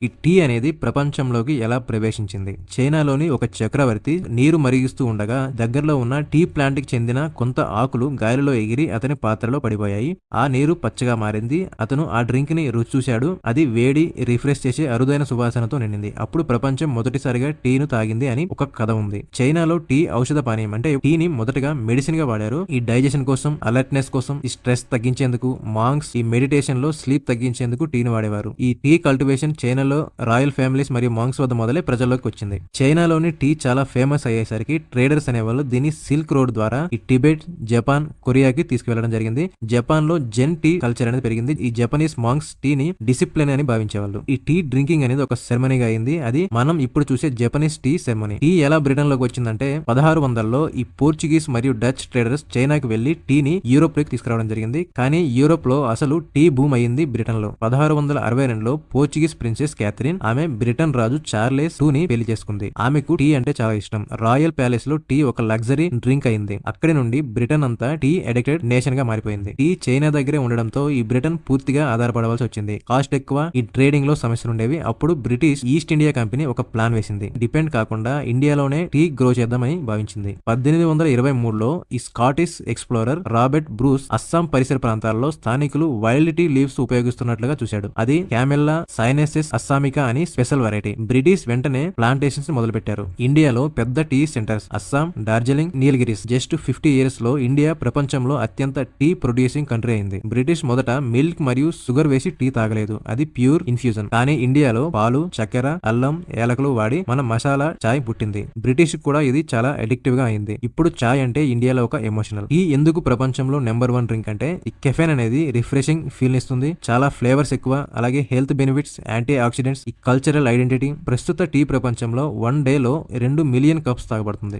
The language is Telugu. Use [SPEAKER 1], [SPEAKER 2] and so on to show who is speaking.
[SPEAKER 1] ఈ టీ అనేది ప్రపంచంలోకి ఎలా ప్రవేశించింది? చైనాలోని ఒక చక్రవర్తి నీరు మరిగిస్తూ ఉండగా దగ్గరలో ఉన్న టీ ప్లాంట్ కి చెందిన కొంత ఆకులు గాలిలో ఎగిరి అతని పాత్రలో పడిపోయాయి. ఆ నీరు పచ్చగా మారింది. అతను ఆ డ్రింక్ ని రుచి చూశాడు. అది వేడి, రిఫ్రెష్ చేసే అరుదైన సువాసనతో నిండింది. అప్పుడు ప్రపంచం మొదటిసారిగా టీను తాగింది అని ఒక కథ ఉంది. చైనాలో టీ ఔషధ పానీయం, అంటే టీని మొదటగా మెడిసిన్ గా వాడారు. ఈ డైజెషన్ కోసం, అలర్ట్నెస్ కోసం, ఈ స్ట్రెస్ తగ్గించేందుకు, మాంగ్స్ ఈ మెడిటేషన్ లో స్లీప్ తగ్గించేందుకు టీని వాడేవారు. ఈ టీ కల్టివేషన్ చైనాలో రాయల్ ఫ్యామిలీస్ మరియు మాంగ్స్ వద్ద మొదలై ప్రజల్లోకి వచ్చింది. చైనాలోని టీ చాలా ఫేమస్ అయ్యేసరికి ట్రేడర్స్ అనేవాళ్ళు దీన్ని సిల్క్ రోడ్ ద్వారా ఈ టిబెట్, జపాన్, కొరియాకి తీసుకువెళ్లడం జరిగింది. జపాన్ లో జెన్ టీ కల్చర్ అనేది పెరిగింది. ఈ జపనీస్ మాంగ్స్ టీని డిసిప్లిన్ అని భావించేవాళ్ళు. ఈ టీ డ్రింకింగ్ అనేది ఒక సెరమనీగా అయింది. అది మనం ఇప్పుడు చూసే జపనీస్ టీ సెరమనీ. టీ ఎలా బ్రిటన్ లోకి వచ్చిందంటే 1600లో ఈ పోర్చుగీస్ మరియు డచ్ ట్రేడర్స్ చైనాకి వెళ్లి టీని యూరోప్ లోకి తీసుకురావడం జరిగింది. కానీ యూరోప్ లో అసలు టీ బూమ్ అయింది బ్రిటన్ లో. 1662లో పోర్చుగీస్ ప్రిన్సెస్ క్యాథరిన్, ఆమె బ్రిటన్ రాజు చార్లెస్ II ని పెళ్లి చేసుకుంది. ఆమెకు టీ అంటే చాలా ఇష్టం. రాయల్ ప్యాలెస్ లో టీ ఒక లగ్జరీ డ్రింక్ అయింది. అక్కడి నుండి బ్రిటన్ అంతా టీ అడిక్టెడ్ నేషన్ గా మారిపోయింది. టీ చైనా దగ్గరే ఉండడంతో ఈ బ్రిటన్ పూర్తిగా ఆధారపడవలసి వచ్చింది. కాస్ట్ ఎక్కువ, ఈ ట్రేడింగ్ లో సమస్యలు ఉండేవి. అప్పుడు బ్రిటిష్ ఈస్ట్ ఇండియా కంపెనీ ఒక ప్లాన్ వేసింది. డిపెండ్ కాకుండా ఇండియాలోనే టీ గ్రో చేద్దామని భావించింది. 1823లో ఈ Scottish explorer Robert Bruce Assam పరిసర ప్రాంతాల్లో స్థానికులు వైల్డ్ టీ లీవ్స్ ఉపయోగిస్తున్నట్లుగా చూశాడు. అది క్యామెల్లా సైనెసిస్ అస్సామికా అని స్పెషల్ వెరైటీ. బ్రిటిష్ వెంటనే ప్లాంటేషన్స్ మొదలు పెట్టారు. ఇండియాలో పెద్ద tea centres Assam, Darjeeling, Nilgiris. Just 50 years లో ఇండియా ప్రపంచంలో అత్యంత టీ ప్రొడ్యూసింగ్ కంట్రీ అయింది. బ్రిటిష్ మొదట మిల్క్ మరియు షుగర్ వేసి టీ తాగలేదు. అది ప్యూర్ ఇన్ఫ్యూజన్. కానీ ఇండియాలో పాలు, చక్కెర, అల్లం, ఏలకులు వాడి మన మసాలా చాయ్ పుట్టింది. బ్రిటిష్ కూడా ఇది చాలా అడిక్టివ్ గా అయింది. ఇప్పుడు చాయ్ అంటే ఇండియాలో ఒక ఎమోషనల్. టీ ఎందుకు ప్రపంచంలో నెంబర్ 1 డ్రింక్ అంటే ఈ కెఫెన్ అనేది రిఫ్రెషింగ్ ఫీల్ ఇస్తుంది. చాలా ఫ్లేవర్స్ ఎక్కువ, అలాగే హెల్త్ బెనిఫిట్స్, యాంటీ ఆక్సిడెంట్స్, ఈ కల్చరల్ ఐడెంటిటీ. ప్రస్తుత టీ ప్రపంచంలో 1 day లో 2 million కప్స్ తాగబడుతుంది.